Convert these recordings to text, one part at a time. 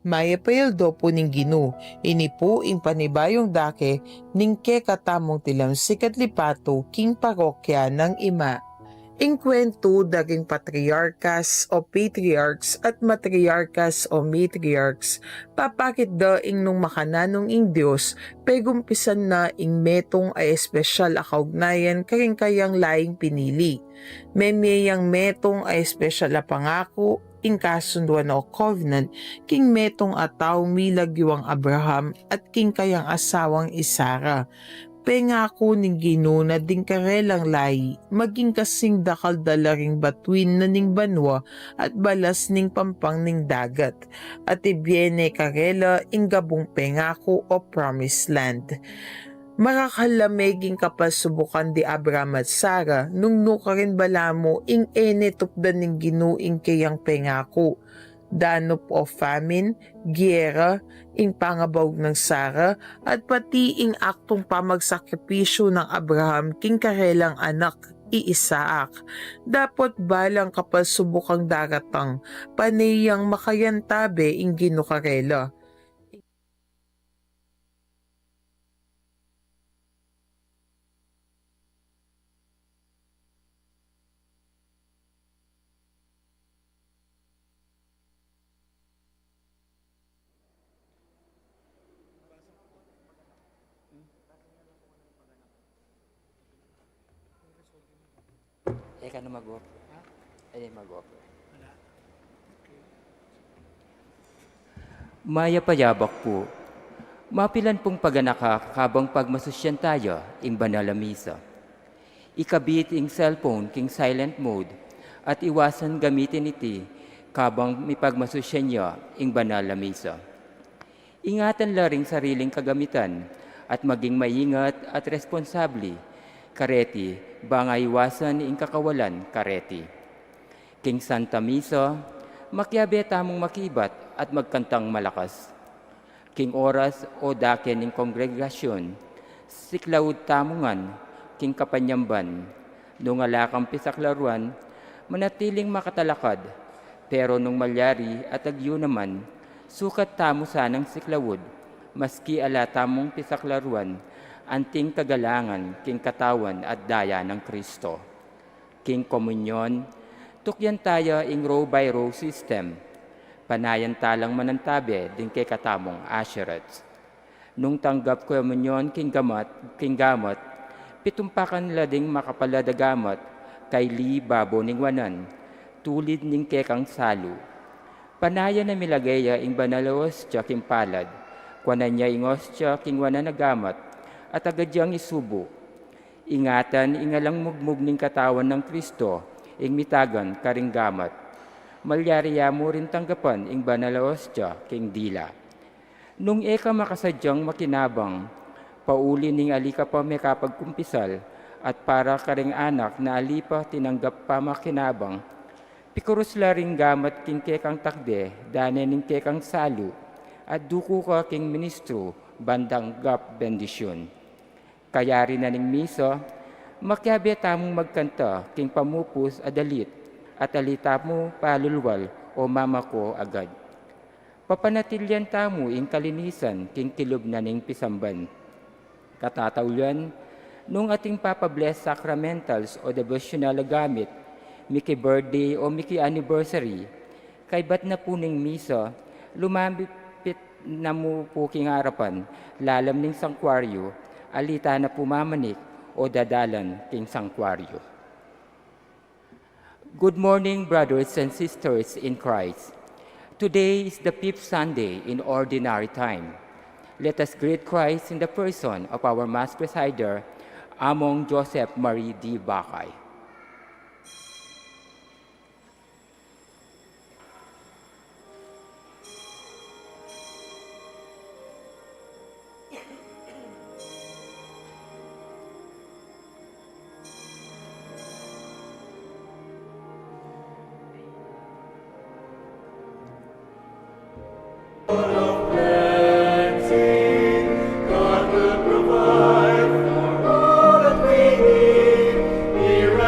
Mayapayaldo po ning Ginu, ini po ing panibayong dake ning ke katamong tilam sikat lipato king parokya ng ima. Ing kwento daging patriarkas o patriarchs at matriarkas o matriarchs, papakit daing nung makananong ing Diyos, pegumpisan na ing metong ay espesyal akaugnayan karing kayang laing pinili. Memeyang metong ay espesyal a pangako, ing kasunduan o covenant, king metong ataw milagiwang Abraham at king kayang asawang Isara. Pengako ning Ginoo na ding karelang layi, maging kasing dakal dalaring batuin na ning banwa at balas ning pampang ning dagat, at ibiene karela ing gabong pengako o promised land. Makakalameging kapasubukan di Abraham at Sara, nung nukarin balamo ing ene tupdan ning Ginoo ing kayang pengako. Danop o famine, giyera, ing pangabawg ng Sara, at pati ing aktong pamagsakripisyo ng Abraham king karelang anak, Iisaak. Dapat balang kapal subukang daratang, panayang makayantabe ing ginukarela. Eka na mag-work. Ay, mag-work. Maya payabak po. Mapilan pong paganaka kabang pagmasusyan tayo ing banala misa. Ikabit ing cellphone king silent mode at iwasan gamitin iti kabang mipagmasusyan niya ing banala misa. Ingatan laring sariling kagamitan at maging maingat at responsabli. Kareti, bangay iwasan ing kakawalan, kareti. King Santa Misa, makyabe tamong makibat at magkantang malakas. King oras o daken ing kongregasyon, siklawud tamungan, king kapanyamban, nung alakang pisaklaruan, manatiling makatalakad, pero nung malyari at agyo naman, sukat tamo sanang siklawud, maski ala tamong pisaklaruan, anting kagalangan, king katawan at daya ng Kristo. King komunyon, tukyan tayo ing row by row system, panayan talang manantabe din kay katamong asherets. Nung tanggap komunyon king gamot, pitumpakan lading makapaladagamat, kay li babo ning wanan, tulid ning kekang salu. Panayan na milagaya ing banalos tiya king palad, kwanan niya ingos tiya king wanan nagamat, at agadyang isubo. Ingatan ingalang mugmug ning katawan ng Kristo, ing mitagan karing gamat. Malyariya mo rin tanggapan ing banal na ostya king dila. Nung eka makasadyang makinabang, pauli ning alika pa may kapagkumpisal, at para karing anak na alipa tinanggap pa makinabang, pikurus laring gamat king kekang takde, dane ning kekang salu, at duko ka king ministro, bandang gap bendisyon. Kayari na ning miso, makyabe tamong magkanta, king pamupus adalit, at alita mo palulwal o mamako agad. Papanatilyan tamo ing kalinisan, king kilob na ning pisamban. Katatawlan, nung ating papabless sacramentals o devotional gamit, miki birthday o miki anniversary, kay bat na po ning miso, lumambipit na mo po king harapan, lalam ning sankwaryo, alita na pumamanik o dadalan king sankwaryo. Good morning, brothers and sisters in Christ. Today is the 5th Sunday in Ordinary Time. Let us greet Christ in the person of our Mass Presider, Among Joseph Marie D. Bacay. God will provide for all that we need. Here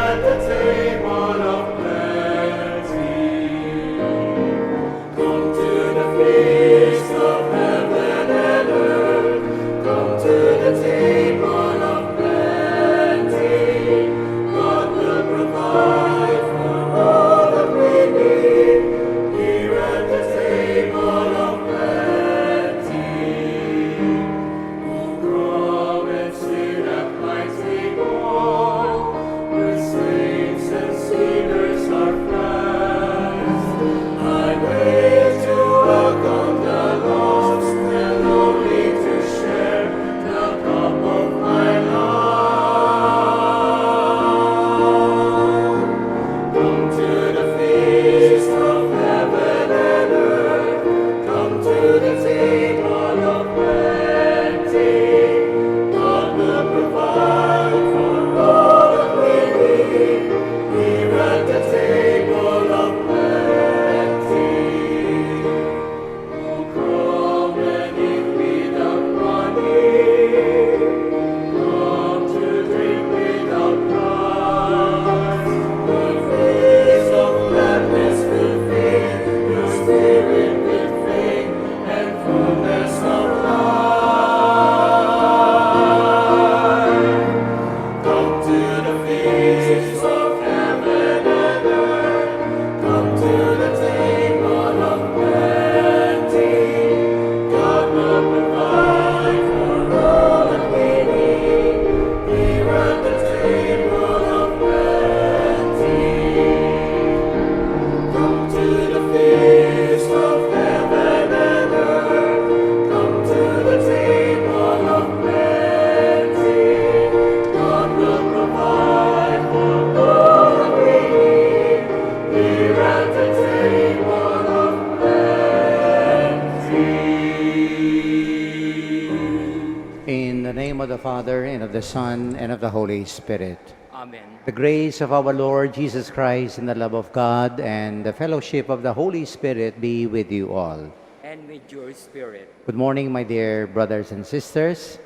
Father, and of the Son, and of the Holy Spirit. Amen. The grace of our Lord Jesus Christ, and the love of God, and the fellowship of the Holy Spirit be with you all. And with your spirit. Good morning, my dear brothers and sisters.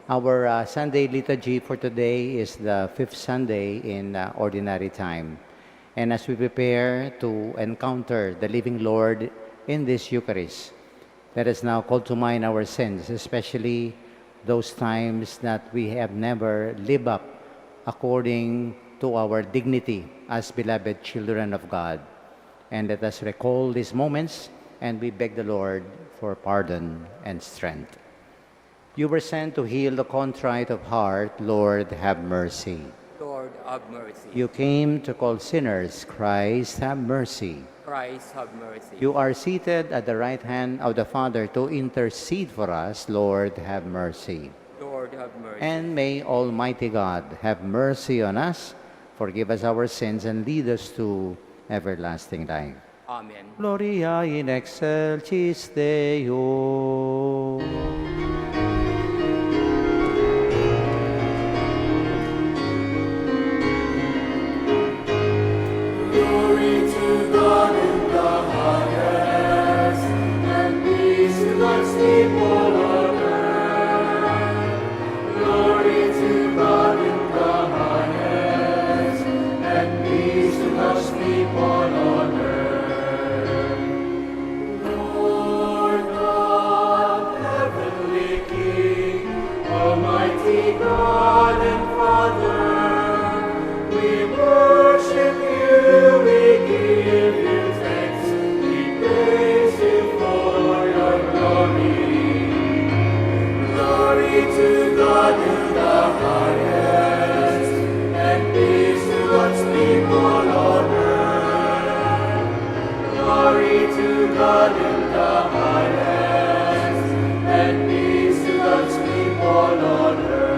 Our Sunday liturgy for today is the fifth Sunday in Ordinary Time. And as we prepare to encounter the living Lord in this Eucharist, let us now call to mind our sins, especially those times that we have never lived up according to our dignity as beloved children of God. And let us recall these moments, and we beg the Lord for pardon and strength. You were sent to heal the contrite of heart. Lord, have mercy. Lord, have mercy. You came to call sinners. Christ, have mercy. Christ, have mercy. You are seated at the right hand of the Father to intercede for us. Lord, have mercy. Lord, have mercy. And may Almighty God have mercy on us, forgive us our sins, and lead us to everlasting life. Amen. Gloria in excelsis Deo. Glory to God in the highest, and peace to God's people on earth. Glory to God in the highest, and peace to God's people on earth. Lord God, heavenly King, Almighty God and Father, we worship you, we give you thanks, we praise you for your glory. Glory to God in the highest, and peace to God's people on earth. Glory to God in the highest, and peace to God's people on earth.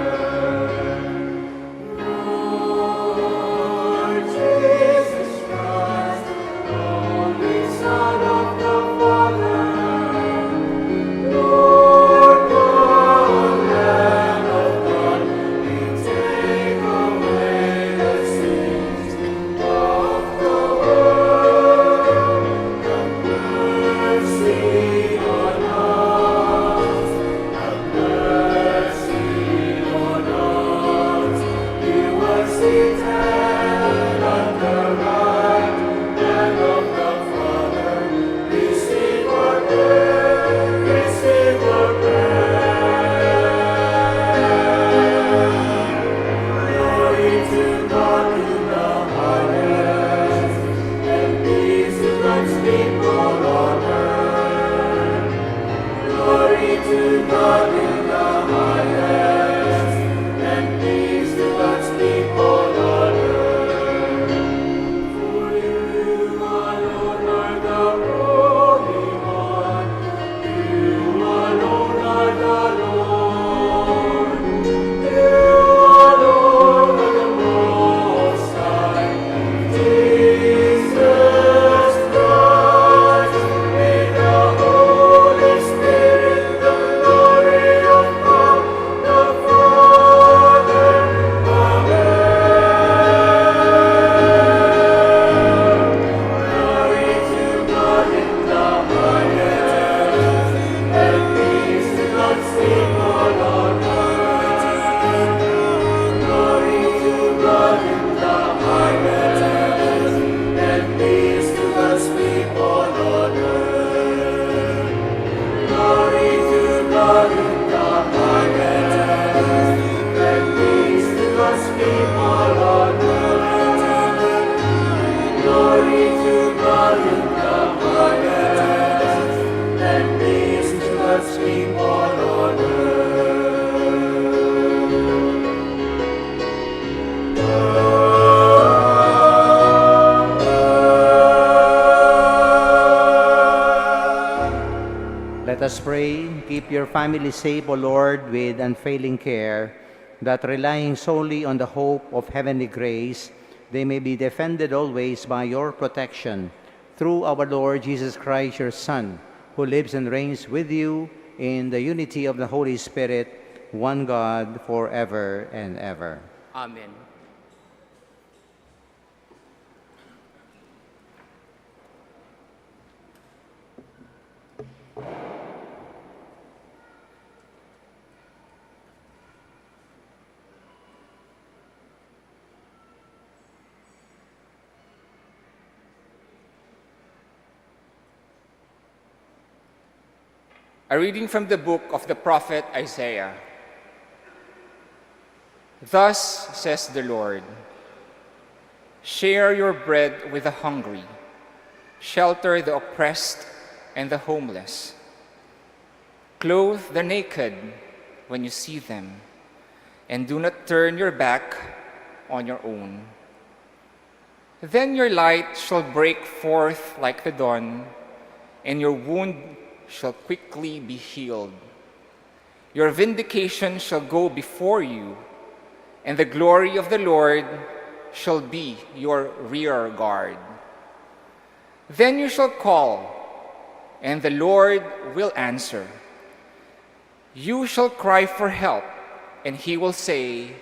Lord Jesus Christ, only Son of the Father, Lord God, Lamb of God, you take away the sins of the world. Have mercy on us. Have mercy on us. You were seated at the right hand of the Father. Receive our prayer. Receive our prayer. Glory to God in the highest, and peace to God's people on earth. Glory to God in the highest, and peace to God's people on earth. For you alone are the Holy One. You alone are the Lord. You alone are the Most High. Jesus Christ, may the Holy Spirit, the glory of God the Father. Amen. Glory to God in the highest, and peace to God's people on earth. Glory to God in the highest, and peace to God's people on earth. Glory to God in the highest, and peace to God's people on earth. Glory to God in the highest, and peace to God's people on earth. Let us pray. Keep your family safe, O Lord, with unfailing care, that relying solely on the hope of heavenly grace, they may be defended always by your protection. Through our Lord Jesus Christ, your Son, who lives and reigns with you in the unity of the Holy Spirit, one God, forever and ever. Amen. A reading from the book of the prophet Isaiah. Thus says the Lord, share your bread with the hungry, shelter the oppressed and the homeless. Clothe the naked when you see them, and do not turn your back on your own. Then your light shall break forth like the dawn, and your wound shall quickly be healed. Your vindication shall go before you, and the glory of the Lord shall be your rear guard. Then you shall call, and the Lord will answer. You shall cry for help, and he will say,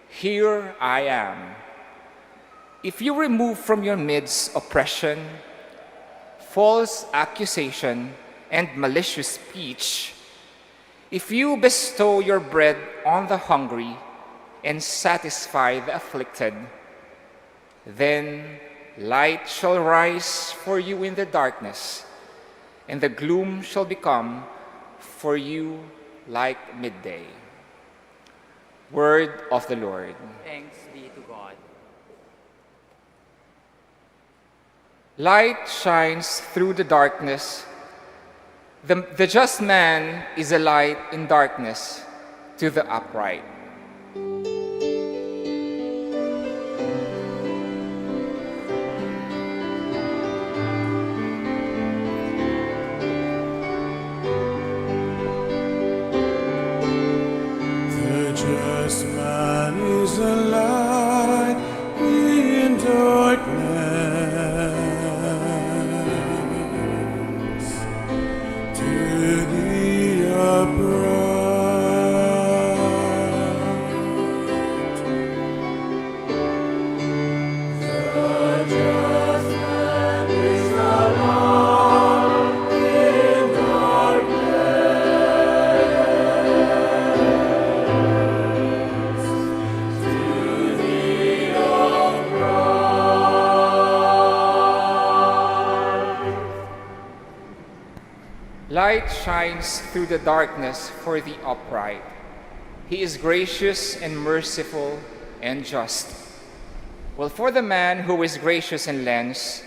here I am. If you remove from your midst oppression, false accusation, and malicious speech, if you bestow your bread on the hungry and satisfy the afflicted, then light shall rise for you in the darkness, and the gloom shall become for you like midday. Word of the Lord. Thanks be to God. Light shines through the darkness. The just man is a light in darkness to the upright. The just man is a light in darkness. To the upright, the just man is a light in Light shines through the darkness for the upright. He is gracious and merciful and just. Well, for the man who is gracious and lends,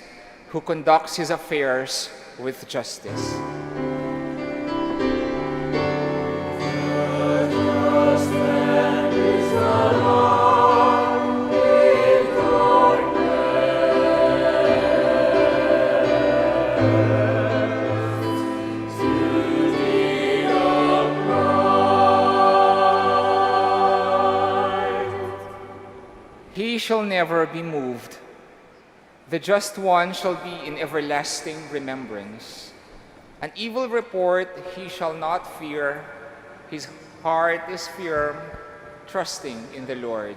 who conducts his affairs with justice. He shall never be moved. The just one shall be in everlasting remembrance. An evil report he shall not fear. His heart is firm, trusting in the Lord.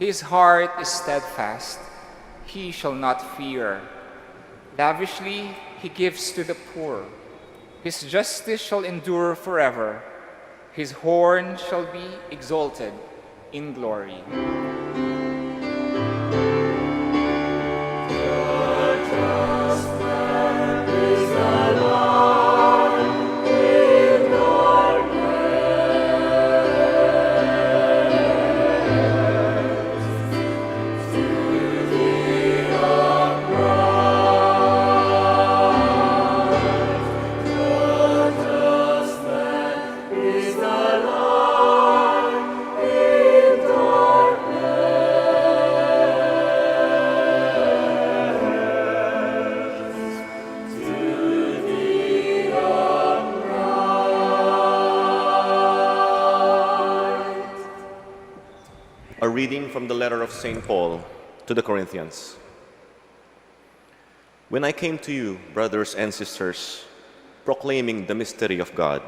His heart is steadfast. He shall not fear. Lavishly he gives to the poor. His justice shall endure forever. His horn shall be exalted in glory. Is the light in darkness. reading from the letter of St. Paul to the Corinthians. When I came to you, brothers and sisters, proclaiming the mystery of God,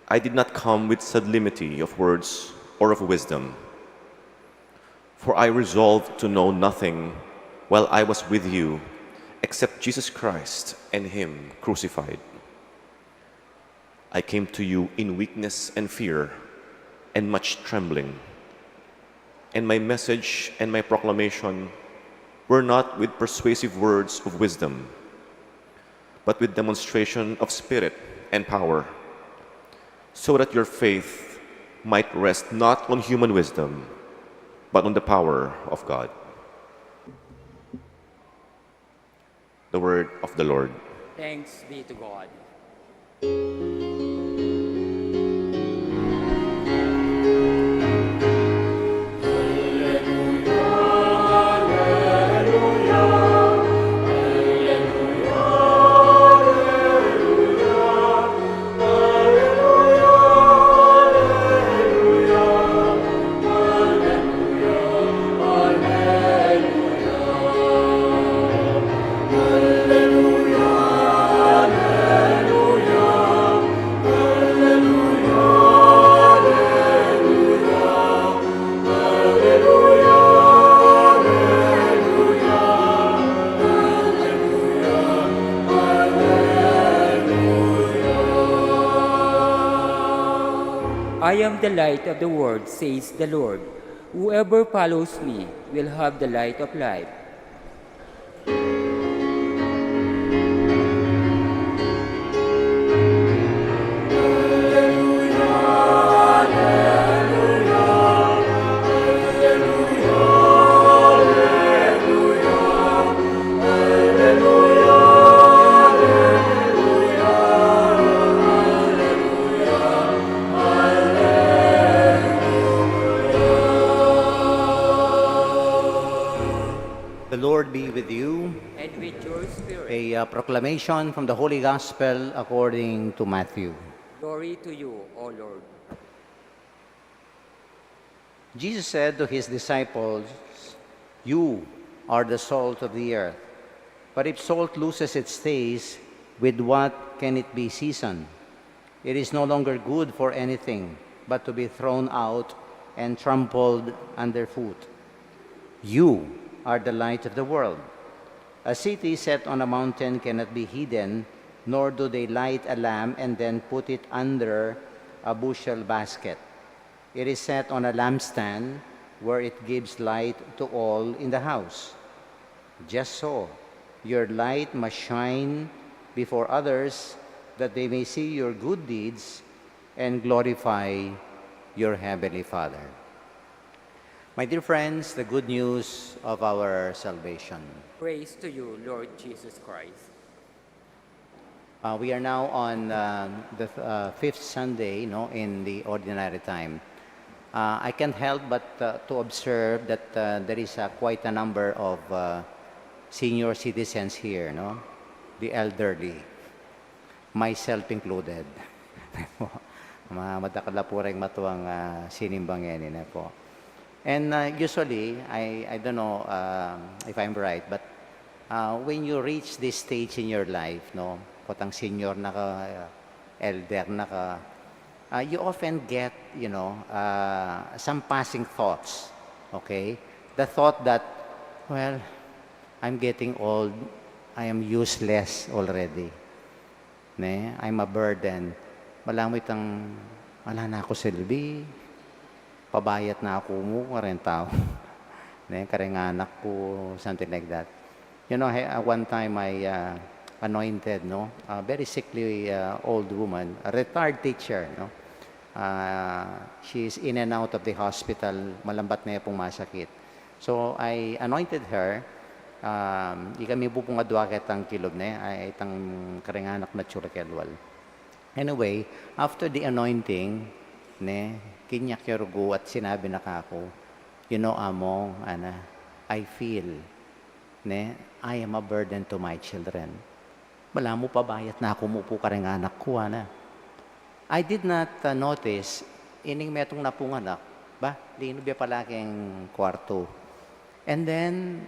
I did not come with sublimity of words or of wisdom, for I resolved to know nothing while I was with you except Jesus Christ and Him crucified. I came to you in weakness and fear and much trembling. And my message and my proclamation were not with persuasive words of wisdom, but with demonstration of spirit and power, so that your faith might rest not on human wisdom, but on the power of God. The word of the Lord. Thanks be to God. I am the light of the world, says the Lord. Whoever follows me will have the light of life. The Lord be with you. And with your spirit, A proclamation from the Holy Gospel according to Matthew. glory to you, O Lord. Jesus said to his disciples, "You are the salt of the earth. But if salt loses its taste, with what can it be seasoned? It is no longer good for anything but to be thrown out and trampled underfoot. You are the light of the world. A city set on a mountain cannot be hidden, nor do they light a lamp and then put it under a bushel basket. It is set on a lampstand where it gives light to all in the house. Just so, your light must shine before others, that they may see your good deeds and glorify your Heavenly Father." My dear friends, the good news of our salvation. Praise to you, Lord Jesus Christ. We are now on the fifth Sunday, in the ordinary time. I can't help but to observe that there is quite a number of senior citizens here, the elderly, myself included. Madakala po rin matuwang sinimbang yan na po. And usually, I don't know if I'm right, but when you reach this stage in your life, potang senior na ka, elder na ka, you often get, some passing thoughts, okay? The thought that, well, I'm getting old, I am useless already. I'm a burden. Malamit ang, wala na ako silbi, pabayat na ako mo, 40 tao. Kareng anak ko, something like that. One time I anointed, a very sickly old woman, a retired teacher, she's in and out of the hospital, malambat na pong masakit. So I anointed her, ikami po pong adwa ketang kilob ay itang kareng anak na churakelwal. Anyway, after the anointing, kinyak yorgo at sinabi na kako, amo, I feel, I am a burden to my children. Wala mo pabayat na ako mo po kareng anak ko, I did not notice, ining metong napunganak, Ba, linog ya pala keng kwarto. And then,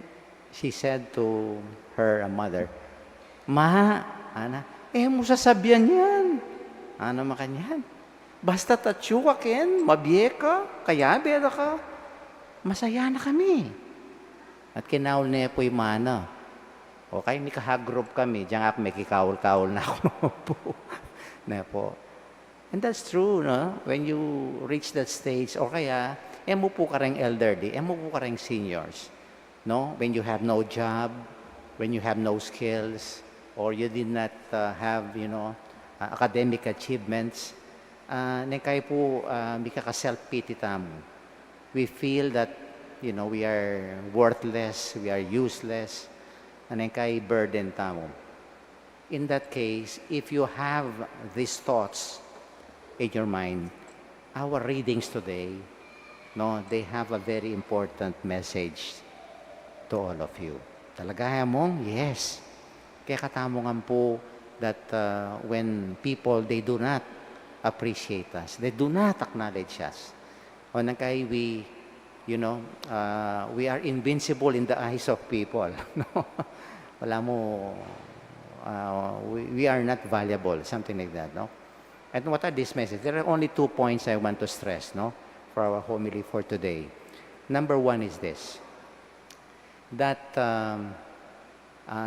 she said to her mother, Ma, ana, mo sasabihan yan. Ano makanyan? Basta tatsyo ka ken, mabiye ka, kaya beda ka. Masaya na kami. At kinaul niya po yung mana. Okay, ni kahagroup kami, diyan ako may kikawul-kawul na ako po. Na po. And that's true, no? When you reach that stage, o kaya, mo po ka rin elderly, mo po ka rin seniors. No? When you have no job, when you have no skills, or you did not have, academic achievements, nekay po, mika ka self-pity tamo. We feel that, we are worthless, we are useless, and nekay burden tamo. In that case, if you have these thoughts in your mind, our readings today, they have a very important message to all of you. Talagaya mong, yes. Kaya katamongan po that when people, they do not appreciate us, they do not acknowledge us. O kay we are invincible in the eyes of people. No? Wala mo, we are not valuable, something like that. No? And what are these messages? There are only 2 points I want to stress, for our homily for today. Number 1 is this, that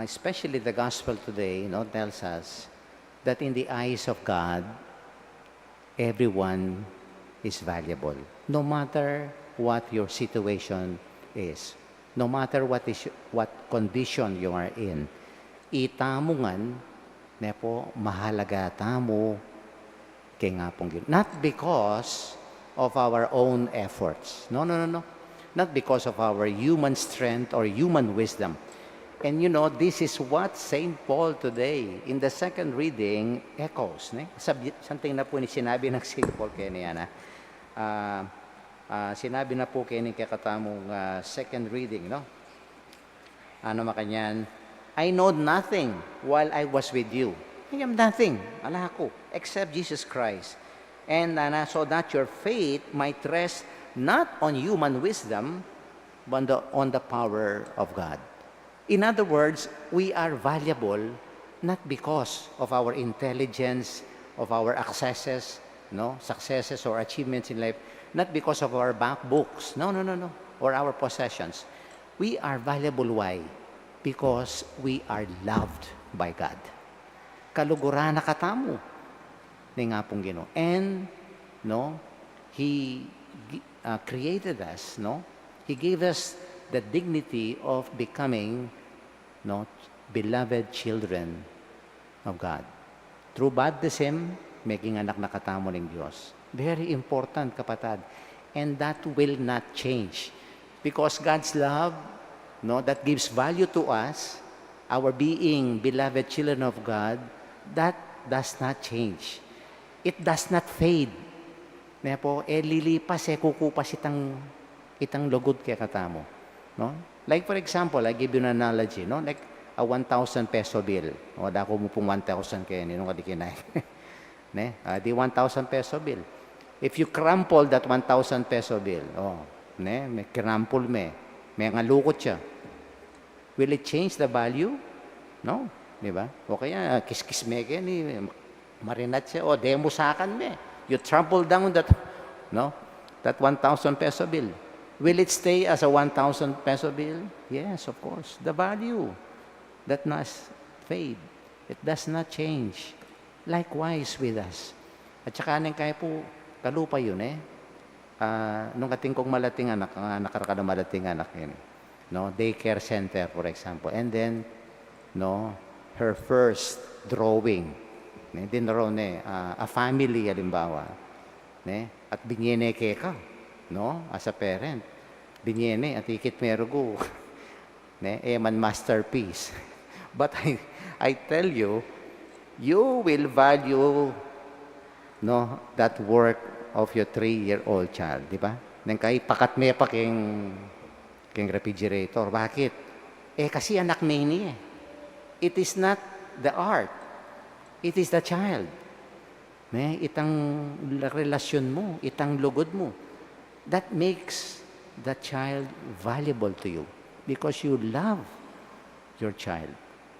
especially the gospel today, tells us that in the eyes of God, everyone is valuable. No matter what your situation is, no matter what condition you are in, itamungan, nepo, mahalaga tamo, kay nga pong not because of our own efforts. No. Not because of our human strength or human wisdom. And this is what St. Paul today, in the second reading, echoes. Something na po ni sinabi ng St. Paul kaya niya na. Sinabi na po kaya ni kakatamong second reading, Ano makanyan? I know nothing while I was with you. I am nothing, ala ko, except Jesus Christ. And so that your faith might rest not on human wisdom, but on the power of God. In other words, we are valuable not because of our intelligence, of our successes or achievements in life, not because of our bank books, no, or our possessions. We are valuable, why? Because we are loved by God. Kaluguran na katamo ni nga pong Ginoo. And He created us, He gave us the dignity of becoming beloved children of God. Through baptism, making anak na katamo ng Diyos. Very important, kapatid. And that will not change. Because God's love, that gives value to us, our being beloved children of God, that does not change. It does not fade. Po, lilipas, kukupas itang lugod kaya katamo. Like for example, I give you an analogy, like a 1,000 peso bill. Dako mo pong 1,000 kaya nung kadikinay. Di 1,000 peso bill. If you crumple that 1,000 peso bill, may crumple may ngalukot siya. Will it change the value? No. Di ba? O kaya, kiskis me kaya ni marinat siya. Demusakan me. You trample down that 1,000 peso bill. Will it stay as a 1,000 peso bill? Yes, of course. The value that not fade. It does not change. Likewise with us. At saka nang kaya po, kalupa yun nung ating kong malating anak, nakaraka na malating anak yun. Daycare center, for example. And then, her first drawing. Hindi na raw a family, halimbawa. At binyene ka. As a parent. Binyene, at ikit merugo. Eman masterpiece. But I tell you, you will value that work of your 3-year-old child, di ba? Nang kay pakat me pa king refrigerator. Bakit? Kasi anak me ni It is not the art. It is the child. Itang relasyon mo, itang lugod mo. that makes the child valuable to you because you love your child.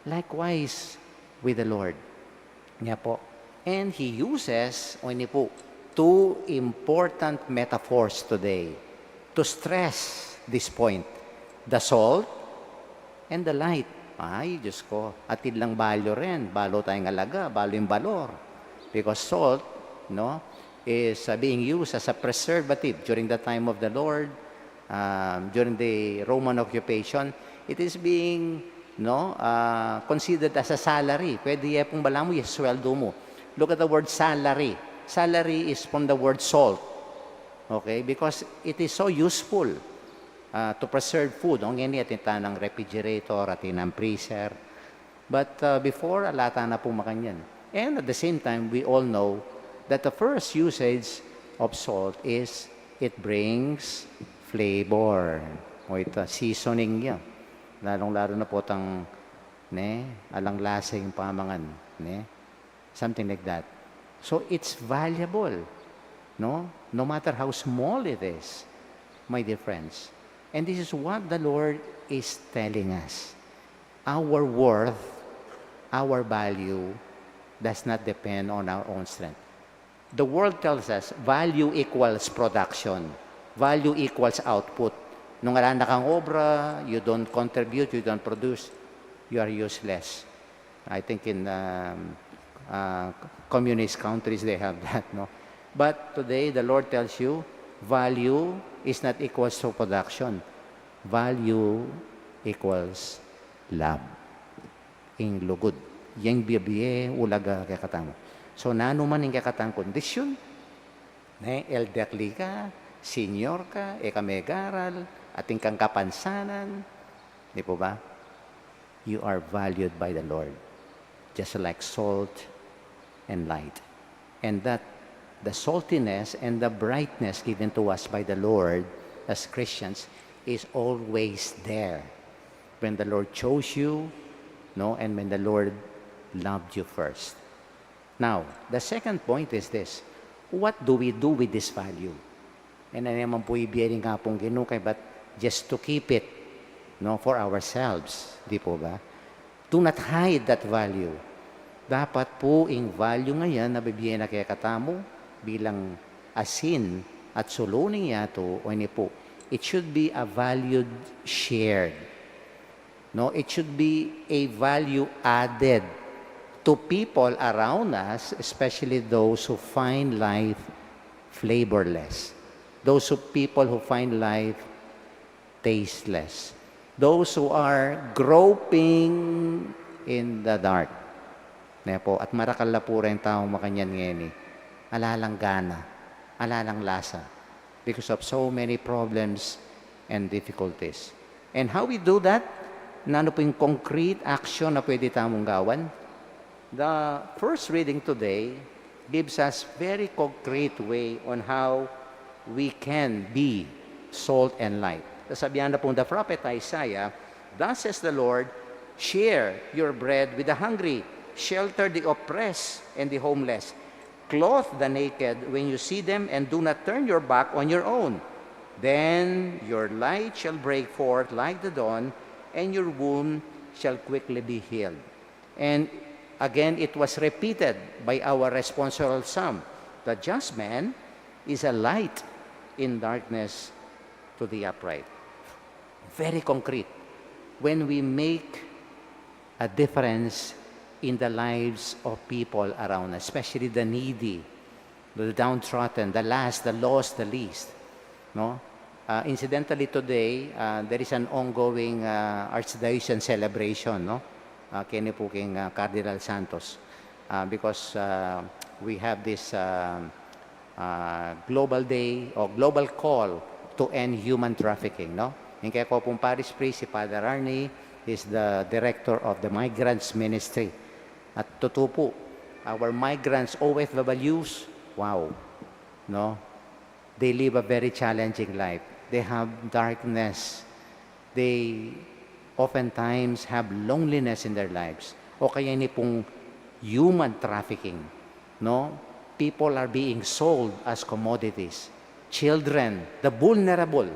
Likewise with the Lord. Nga po. And He uses, o hindi po, two important metaphors today to stress this point. The salt and the light. Ay, Diyos ko, atid lang balo rin. Balo tayong alaga, balo yung balor. Because salt, no, is being used as a preservative during the time of the Lord, during the Roman occupation. It is being considered as a salary. Pwede pong bala mo, yes, sweldo mo. Look at the word salary. Salary is from the word salt. Okay? Because it is so useful to preserve food. Ang yan atin ng refrigerator, atin ng freezer. But before, alata na po makanyan. And at the same time, we all know that the first usage of salt is it brings flavor. O ito, seasoning niya. Lalong-lalo na po tang alang lasa yung pamangan. Something like that. So it's valuable. No matter how small it is, my dear friends. And this is what the Lord is telling us. Our worth, our value, does not depend on our own strength. The world tells us value equals production. Value equals output. Nung alana kang obra, you don't contribute, you don't produce, you are useless. I think in communist countries they have that, no? But today the Lord tells you, value is not equals to production. Value equals love. Ing lugod. Yang biyabiye ulaga kakatamo. So nano man yung kakatang kondisyon, elderly ka, senior ka, kamegaral, ating kang kapansanan, di po ba? You are valued by the Lord, just like salt and light. And that the saltiness and the brightness given to us by the Lord as Christians is always there. When the Lord chose you, and when the Lord loved you first. Now, the second point is this. What do we do with this value? And na naman po ibiyarin nga pong ginukay, but just to keep it, for ourselves. Di po ba? Do not hide that value. Dapat po yung value ngayon na bibigyan na kaya katamo bilang asin at suluning yato, o ini po, it should be a valued shared. It should be a value added to people around us, especially those who find life flavorless. Those people who find life tasteless. Those who are groping in the dark. Po, at marakal na po rin taong makanyan ngayon alalang gana, alalang lasa, because of so many problems and difficulties. And how we do that? Nano po yung concrete action na pwede tamong gawan? The first reading today gives us very concrete way on how we can be salt and light. Sabihan na po the prophet Isaiah, "Thus says the Lord, share your bread with the hungry, shelter the oppressed and the homeless, clothe the naked when you see them, and do not turn your back on your own. Then your light shall break forth like the dawn, and your wound shall quickly be healed." And again, it was repeated by our responsorial psalm. The just man is a light in darkness to the upright. Very concrete. When we make a difference in the lives of people around us, especially the needy, the downtrodden, the last, the lost, the least. Incidentally today, there is an ongoing Archdiocese celebration, kini po king Cardinal Santos, because we have this global day or global call to end human trafficking. Yung kaya ko pong parish priest, si Father Arnie, is the director of the Migrants Ministry. At totoo po, our migrants, OFWs, wow, they live a very challenging life. They have darkness. They oftentimes have loneliness in their lives. O kaya ni pong human trafficking. People are being sold as commodities. children, the vulnerable.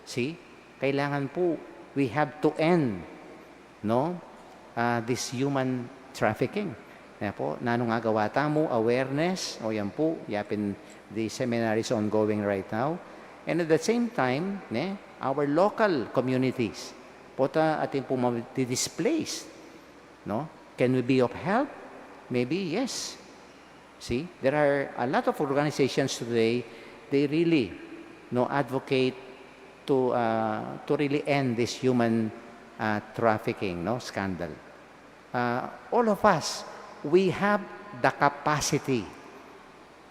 See? Kailangan po, we have to end, no? This human trafficking. Kaya po, nanong agawa tamo, awareness, o yan po, yapin, the seminar is ongoing right now. And at the same time, our local communities, pota ating po displaced, no? Can we be of help? Maybe, yes. See, there are a lot of organizations today, they really advocate to really end this human trafficking scandal. All of us, we have the capacity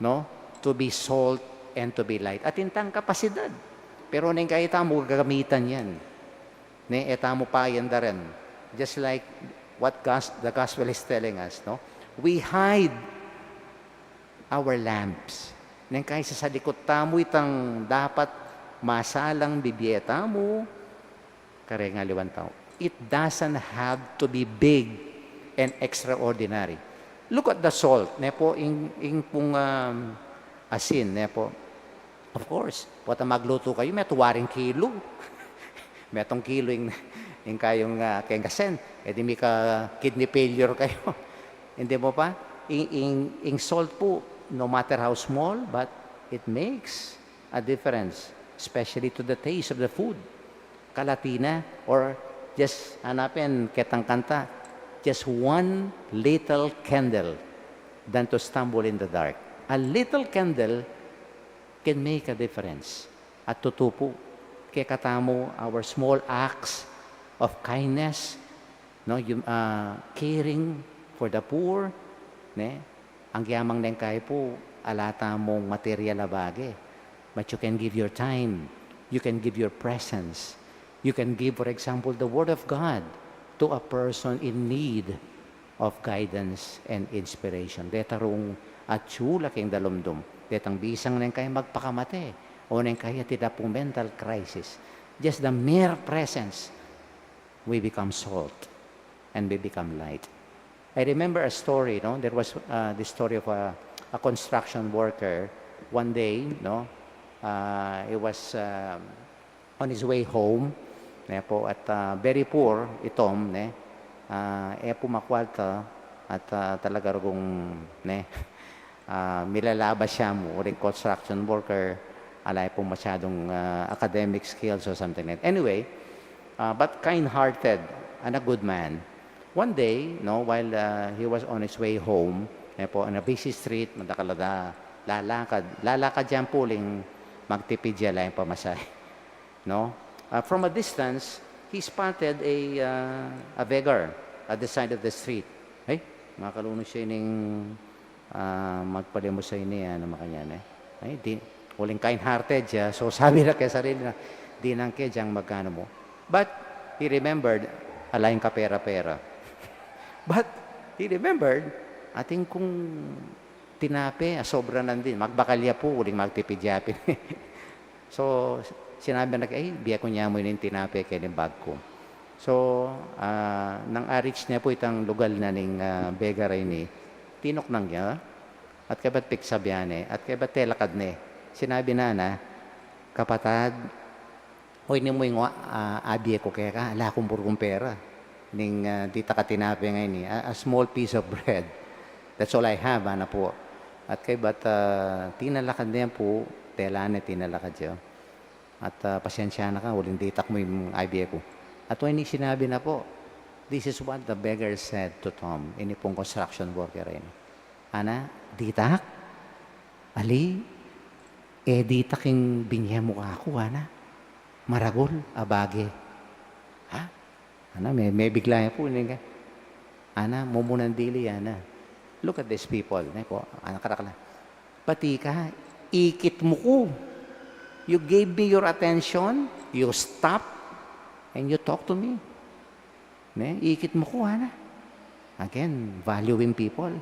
to be salt and to be light. At intang kapasidad. Pero nang kahita mo gagamitan yan. Eta mo pa yan da rin. Just like what the gospel is telling us. We hide our lamps. Nang kaysa sa likod tamo itang dapat masalang bibyeta mo, kare nga liwan tao. It doesn't have to be big and extraordinary. Look at the salt. Nepo, ing pong asin. Nepo. Of course, pata magluto kayo, may 2 kilo. May 2 kilo yung kayong kengasen. E di may ka kidney failure kayo. Hindi mo pa? Ing salt po, no matter how small, but it makes a difference, especially to the taste of the food. Kalatina, or just hanapin, ketang kanta, just 1 little candle than to stumble in the dark. A little candle can make a difference. At tutupo, kaya katamo our small acts of kindness, caring for the poor, ang yamang neng kaya po, alata mong material na bagay. But you can give your time, you can give your presence, you can give, for example, the Word of God to a person in need of guidance and inspiration. Detarong at chula keng dalumdum. Detang bisang neng kaya magpakamate o neng kaya tida po mental crisis. Just the mere presence, we become salt and we become light. I remember a story, there was the story of a construction worker. One day, he was on his way home, po, at very poor itom, pumakwalta at talaga rugong, milalabas siya mo, rin construction worker, alay po masyadong academic skills or something like that. Anyway, but kind-hearted and a good man. One day, while he was on his way home, po, on a busy street, madakalada, lalakad dyan po, magtipid dyan lang pamasay. From a distance, he spotted a beggar at the side of the street. Ay, makaluno siya ng magpalimusay niya na makanya. Ay, uling kind-hearted siya. So sabi na kaya sarili na, di nang kaya diyang magkano mo. But he remembered, alayin ka pera-pera. But he remembered, ating kung tinape, sobra nandin. Magbakalya po, uling magtipid-yapin. So, sinabi na, biya ko niya mo yung tinape kaya yung bag ko. So, nang arich niya po itang lugal na ning beggar ni, tinok nang niya, at kaya ba't piksabyan at kaya ba't telakad sinabi na, kapatad, o ini mo yung abiye ko kaya ka, ala kong burgong pera, ning dita ka tinape ngayon a small piece of bread. That's all I have, po. At kaya ba't tinalakad niya po, tela na tinalakad siya. At pasyensya na ka, uling ditak mo yung abiye ko. At when sinabi na po, this is what the beggar said to Tom, ini pong construction worker rin. Ana, ditak? Ali, ditak yung binye mo ako, ana? Maragol, abage. Ha? Ana, may bigla po. Ana, mumunan dili, ana. Look at these people. Ana, karakala. Pati ka, ikit mo ko. You gave me your attention, you stop, and you talk to me. Ikit mo ko, ana. Again, valuing people.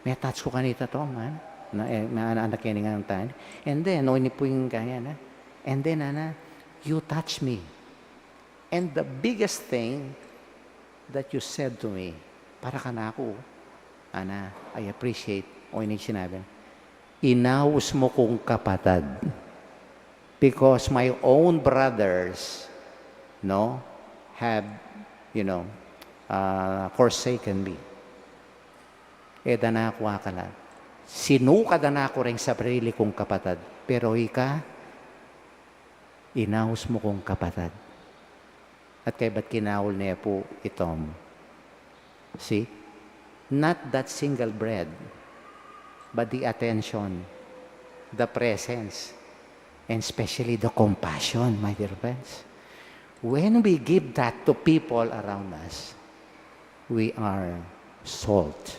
May touch ko kanita to, man. Anak yan nga ng tayo. And then, ini po yung kaya, na. And then, ana, you touch me. And the biggest thing that you said to me, para ka na ako, ana, I appreciate, ini sinabi, Inaus mo kong kapatid. Because my own brothers, no, have, forsaken me. Danakwa ka lang. Sinukad na ako rin sa sarili kong kapatid. Pero inaus mo kong kapatid. At kaya ba't kinahol niya po itom? See? Not that single bread, but the attention, the presence, and especially the compassion, my dear friends. When we give that to people around us, we are salt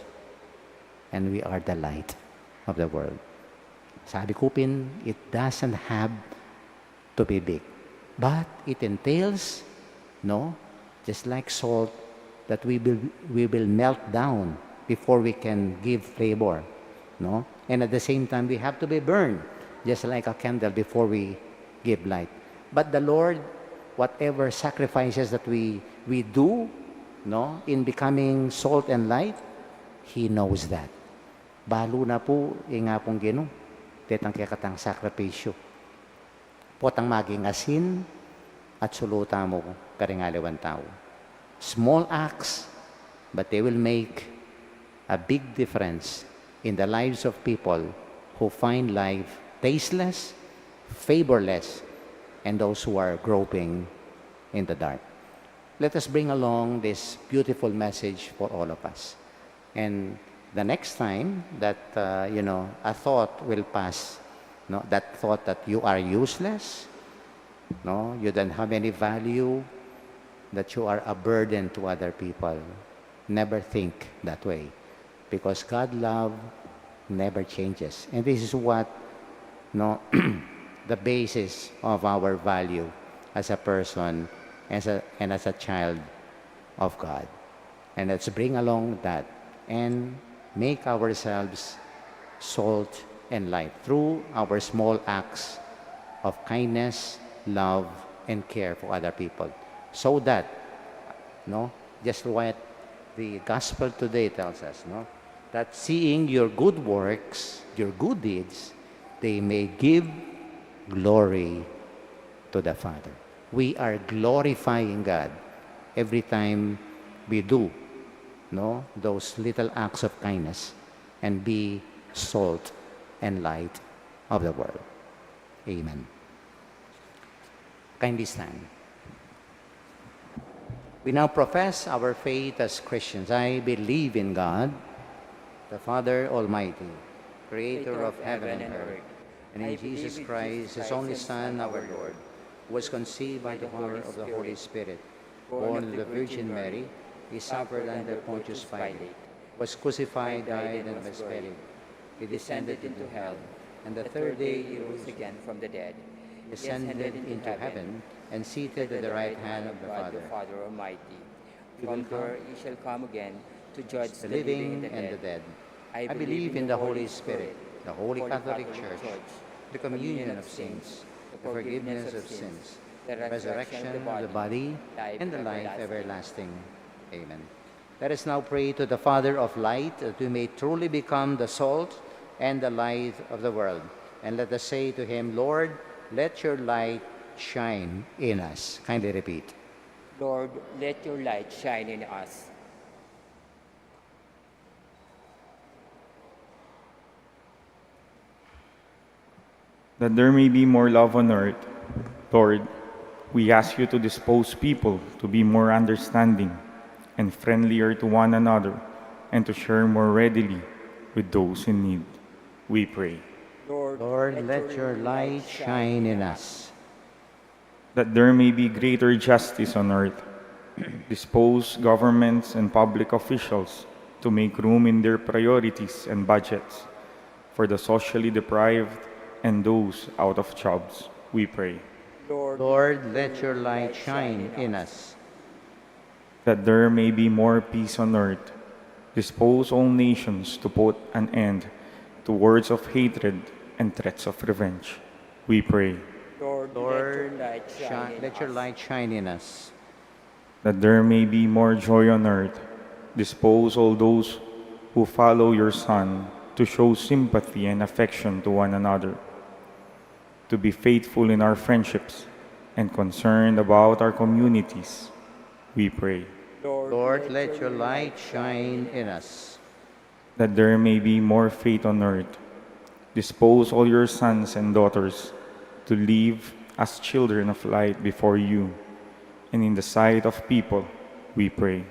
and we are the light of the world. Sabi ko pin, it doesn't have to be big, but it entails, just like salt, that we will melt down before we can give flavor, And at the same time, we have to be burned, just like a candle before we give light. But the Lord, whatever sacrifices that we do, in becoming salt and light, He knows that. Balo na po, nga pong Ginoo, tetang kakatang sakripisyo. Potang maging asin at suluta mo karingaliwan tao. Small acts, but they will make a big difference in the lives of people who find life tasteless, favorless, and those who are groping in the dark. Let us bring along this beautiful message for all of us. And the next time that, a thought will pass, that thought that you are useless, you don't have any value, that you are a burden to other people. Never think that way. Because God's love never changes. And this is what, the basis of our value as a person and as a child of God. And let's bring along that and make ourselves salt and light through our small acts of kindness, love, and care for other people. So that, just what the gospel today tells us, that seeing your good works, your good deeds, they may give glory to the Father. We are glorifying God every time we do, those little acts of kindness and be salt and light of the world. Amen. Kindly stand. We now profess our faith as Christians. I believe in God, the Father Almighty, creator of heaven and earth, and in Jesus Christ, His only Son, our Lord, who was conceived by the power of the Holy Spirit, born of the Virgin Mary, He suffered under Pontius Pilate, was crucified, died, and was buried. He descended into hell, and the third day He rose again from the dead. He ascended into heaven, and seated at the right hand of the Father Almighty. From there He shall come again to judge the living and the dead. I believe in the Holy Spirit, the Holy Catholic Church, the communion of saints, the forgiveness of sins, the resurrection of the body, and the life everlasting. Amen. Let us now pray to the Father of light that we may truly become the salt and the light of the world. And let us say to Him, Lord, let your light shine in us. Kindly repeat. Lord, let your light shine in us. That there may be more love on earth, Lord, we ask you to dispose people to be more understanding and friendlier to one another and to share more readily with those in need. We pray. Lord, let your light shine in us. That there may be greater justice on earth. Dispose governments and public officials to make room in their priorities and budgets for the socially deprived and those out of jobs. We pray. Lord, let your light shine in us. That there may be more peace on earth. Dispose all nations to put an end to words of hatred and threats of revenge. We pray. Lord, let your light shine in us. That there may be more joy on earth. Dispose all those who follow your Son to show sympathy and affection to one another, to be faithful in our friendships and concerned about our communities, we pray. Lord, let your light shine in us. That there may be more faith on earth. Dispose all your sons and daughters to live as children of light before you, and in the sight of people, we pray.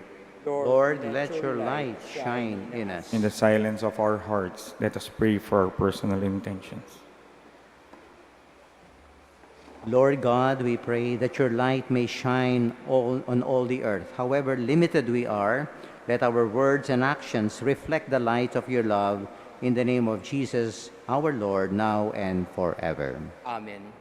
Lord, let your light shine in us. In the silence of our hearts, let us pray for our personal intentions. Lord God, we pray that your light may shine on all the earth. However limited we are, let our words and actions reflect the light of your love. In the name of Jesus, our Lord, now and forever. Amen.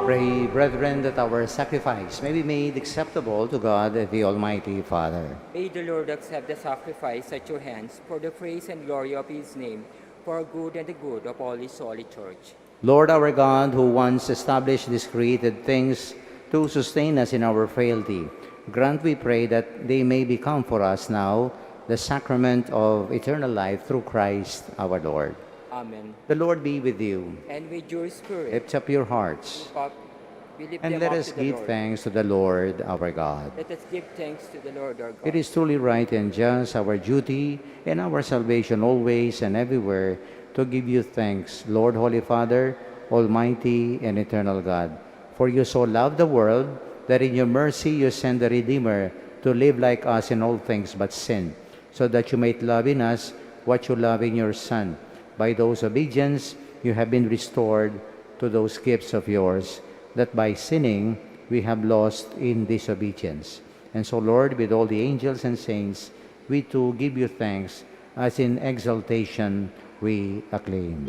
Pray, brethren, that our sacrifice may be made acceptable to God, the Almighty Father. May the Lord accept the sacrifice at your hands for the praise and glory of his name, for our good and the good of all his holy church. Lord our God, who once established these created things to sustain us in our frailty, grant, we pray, that they may become for us now the sacrament of eternal life through Christ our Lord. Amen. The Lord be with you. And with your spirit, Lift up your hearts, we lift and them let up us to the give Lord. thanks to the Lord our God. Let us give thanks to the Lord our God. It is truly right and just, our duty and our salvation always and everywhere, to give you thanks, Lord, Holy Father, Almighty and eternal God. For you so loved the world that in your mercy you sent the Redeemer to live like us in all things but sin, so that you might love in us what you love in your Son. By those obedience you have been restored to those gifts of yours, that by sinning we have lost in disobedience. And so, Lord, with all the angels and saints, we too give you thanks, as in exaltation we acclaim.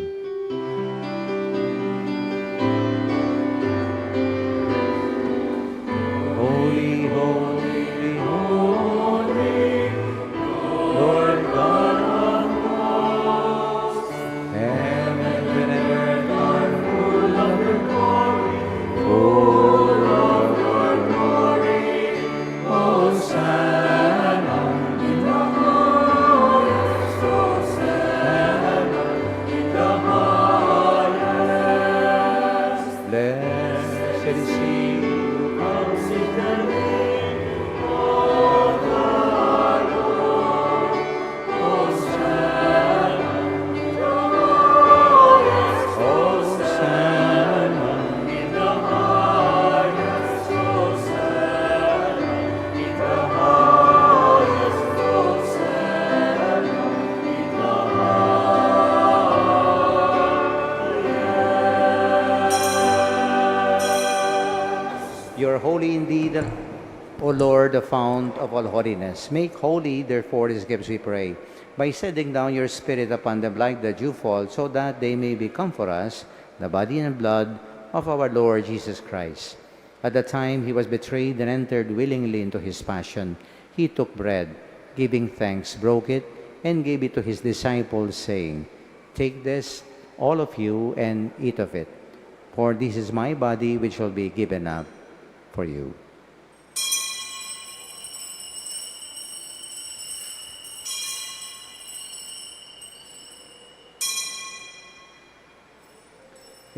Holy, holy, holy, Lord God of hosts, heaven and earth are full of your glory, full of your glory. Hosanna in the highest, Hosanna in the highest. Blessed is he who comes in the name of the Lord. Hosanna in the highest, Hosanna in the highest, Hosanna in the highest, Hosanna in the highest. You are holy indeed, O Lord, the fount of all holiness. Make holy, therefore, these gifts, we pray, by sending down your Spirit upon them like the dewfall, so that they may become for us the body and blood of our Lord Jesus Christ. At the time he was betrayed and entered willingly into his passion, he took bread, giving thanks, broke it, and gave it to his disciples, saying, "Take this, all of you, and eat of it, for this is my body which will be given up for you."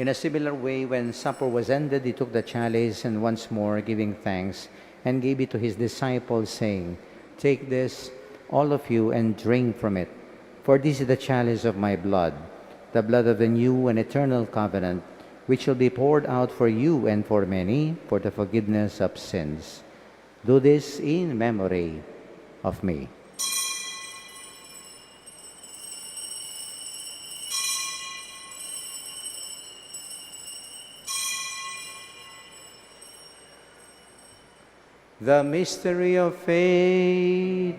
In a similar way, when supper was ended, he took the chalice and once more, giving thanks, and gave it to his disciples, saying, "Take this, all of you, and drink from it. For this is the chalice of my blood, the blood of the new and eternal covenant, which shall be poured out for you and for many for the forgiveness of sins. Do this in memory of me." The mystery of faith.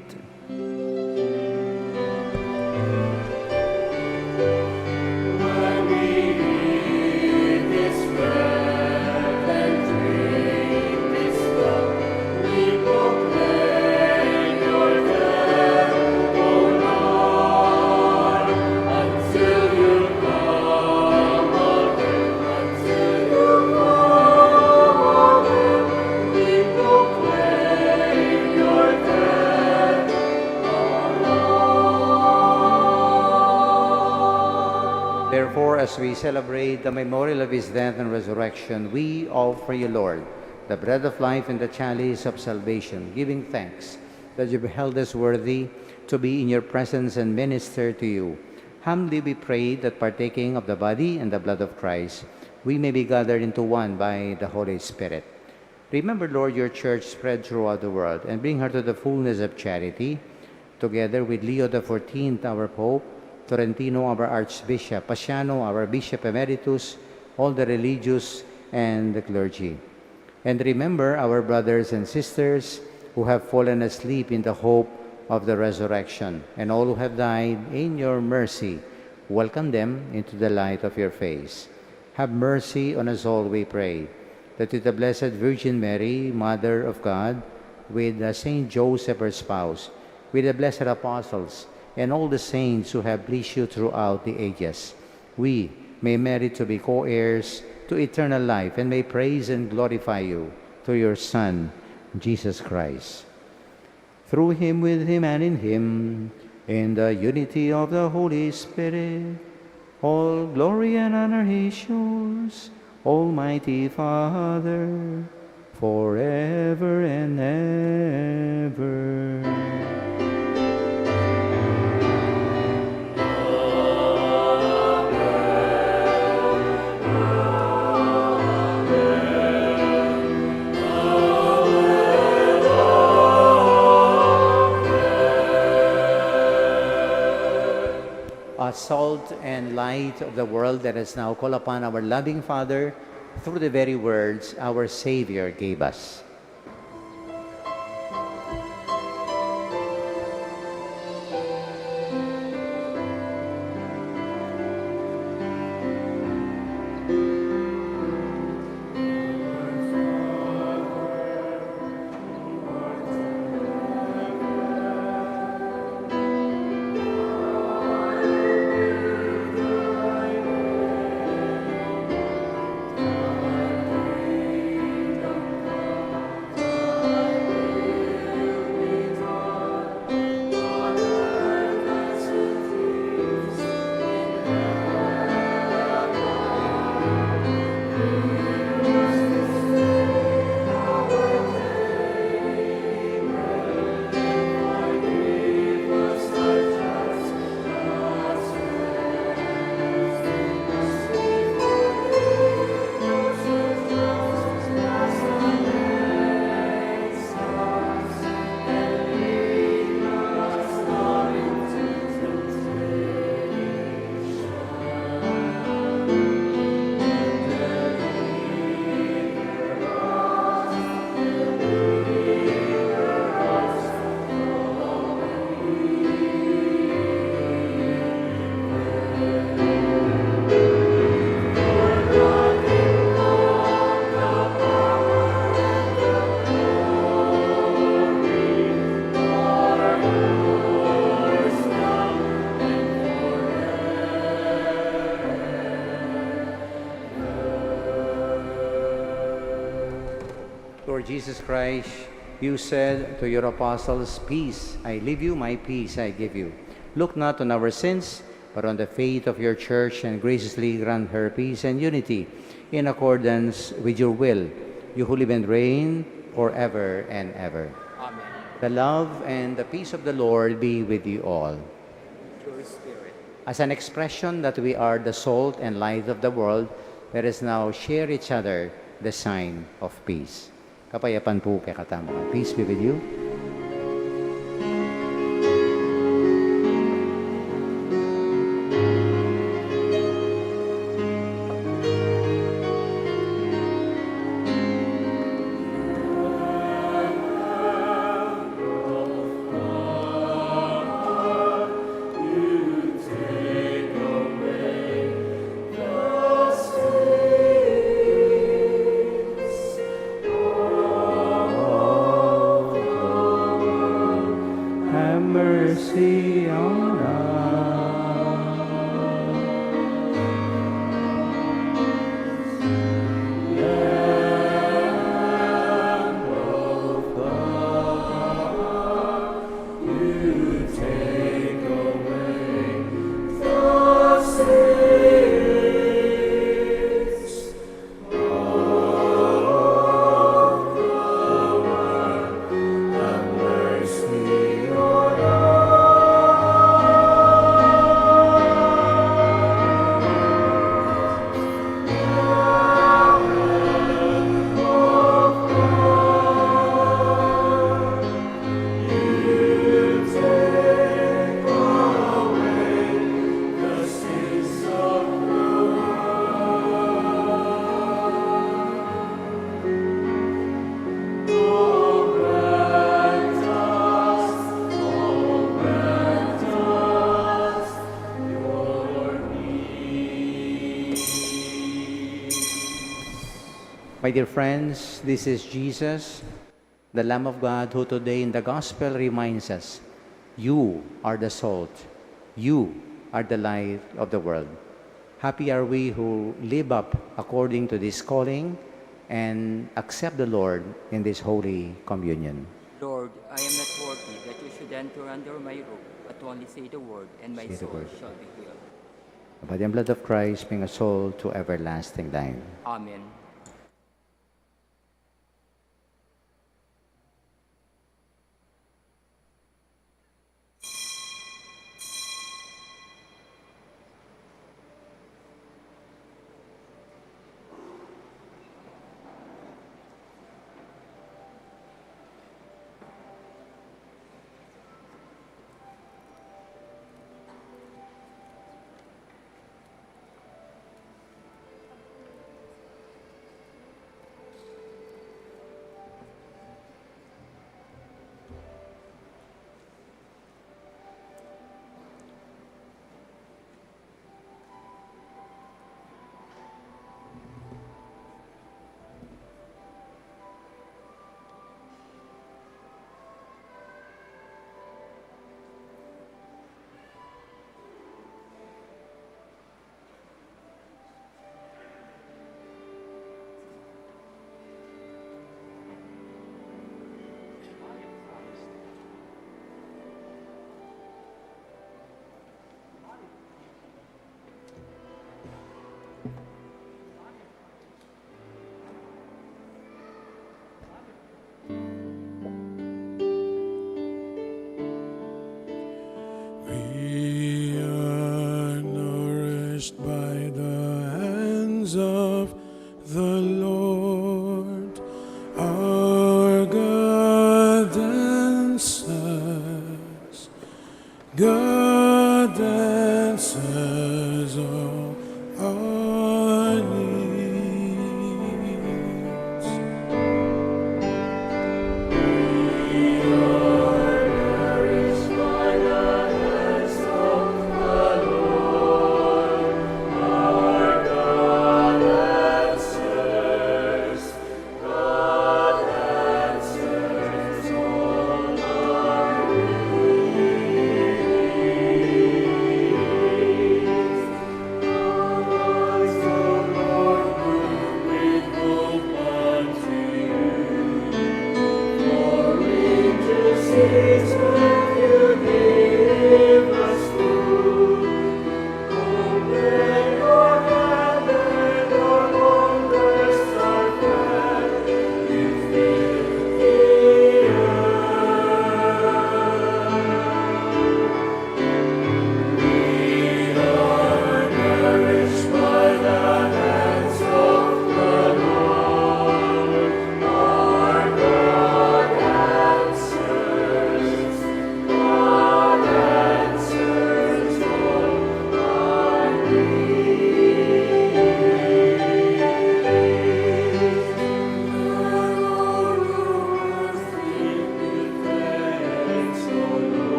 Therefore, as we celebrate the memorial of his death and resurrection, we offer you, Lord, the bread of life and the chalice of salvation, giving thanks that you beheld us worthy to be in your presence and minister to you. Humbly we pray that partaking of the body and the blood of Christ, we may be gathered into one by the Holy Spirit. Remember, Lord, your church spread throughout the world, and bring her to the fullness of charity, together with Leo XIV, our Pope, Torrentino, our Archbishop, Pasiano, our Bishop Emeritus, all the religious and the clergy. And remember our brothers and sisters who have fallen asleep in the hope of the resurrection, and all who have died in your mercy. Welcome them into the light of your face. Have mercy on us all, we pray, that with the Blessed Virgin Mary, Mother of God, with Saint Joseph, her spouse, with the blessed apostles, and all the saints who have pleased you throughout the ages, we may merit to be co-heirs to eternal life, and may praise and glorify you through your Son, Jesus Christ. Through him, with him, and in him, in the unity of the Holy Spirit, all glory and honor is yours, Almighty Father, forever and ever. Salt and light of the world, let us now call upon our loving Father through the very words our Savior gave us. Lord Jesus Christ, you said to your apostles, "Peace I leave you, my peace I give you. Look not on our sins, but on the faith of your church, and graciously grant her peace and unity in accordance with your will, you who live and reign forever and ever. Amen. The love and the peace of the Lord be with you all. Your spirit. As an expression that we are the salt and light of the world, let us now share each other the sign of peace. Kapayapaan po kay katama. Peace be with you. Have mercy on My dear friends, this is Jesus, the Lamb of God, who today in the Gospel reminds us, you are the salt, you are the light of the world. Happy are we who live up according to this calling and accept the Lord in this Holy Communion. Lord, I am not worthy that you should enter under my roof, but only say the word, and my Say the soul word. shall be healed. The body and blood of Christ bring a soul to everlasting life. Amen.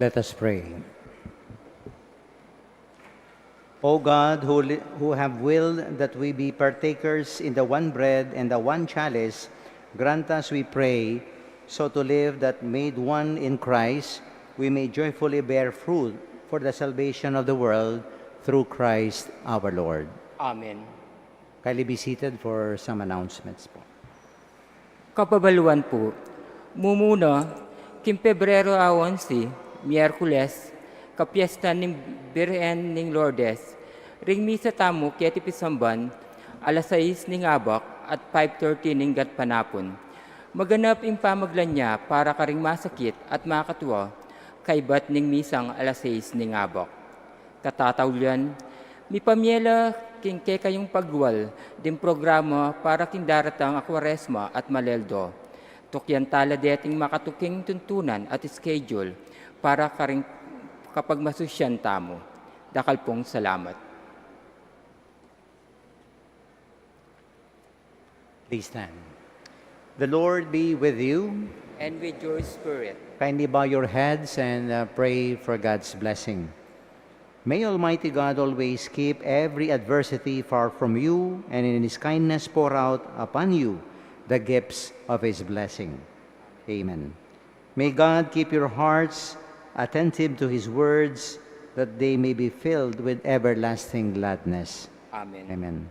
Let us pray. O God, who have willed that we be partakers in the one bread and the one chalice, grant us, we pray, so to live that made one in Christ, we may joyfully bear fruit for the salvation of the world through Christ our Lord. Amen. Kindly be seated for some announcements po. Kapabaluan po, mumuna, kim Pebrero 11, Miyerkules, kapiesta ng Birhen ng Lourdes, ring misa tamo kaya tipisamban, alas 6 ng abak at 5:30 ng gatpanapon. Maganap ang pamaglan niya para karing masakit at makatuwa, kaibat ng misang alas 6 ng abak. Katatawlan, mi pamyela king kayong pagwal din programa para king daratang akwaresma at maleldo. Tukyan tala deting makatuking tuntunan at schedule para karing kapag masusyan tamo. Dakal pong salamat. Please stand. The Lord be with you. And with your spirit. Kindly bow your heads and pray for God's blessing. May Almighty God always keep every adversity far from you, and in His kindness pour out upon you the gifts of His blessing. Amen. May God keep your hearts attentive to His words, that they may be filled with everlasting gladness. Amen. Amen.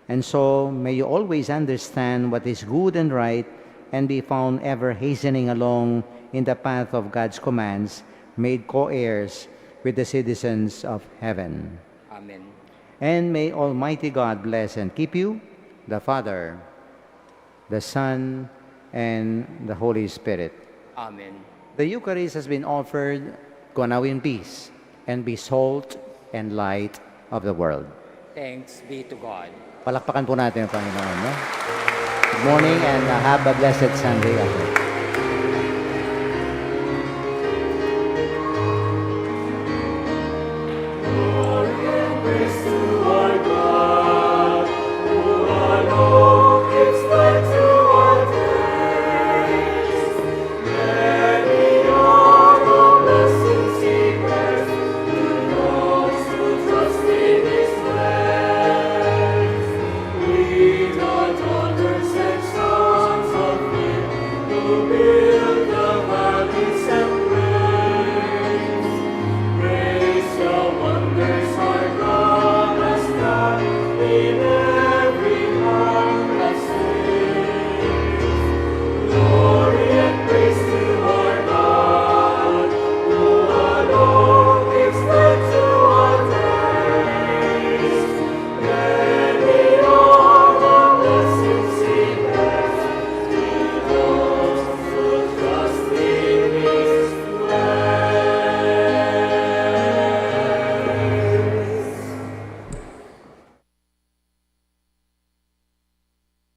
And so, may you always understand what is good and right, and be found ever hastening along in the path of God's commands, made co-heirs with the citizens of heaven. Amen. And may Almighty God bless and keep you, the Father, the Son, and the Holy Spirit. Amen. The Eucharist has been offered. Go now in peace, and be salt and light of the world. Thanks be to God. Palakpakan po natin ang Panginoon. No? Good morning and have a blessed Sunday.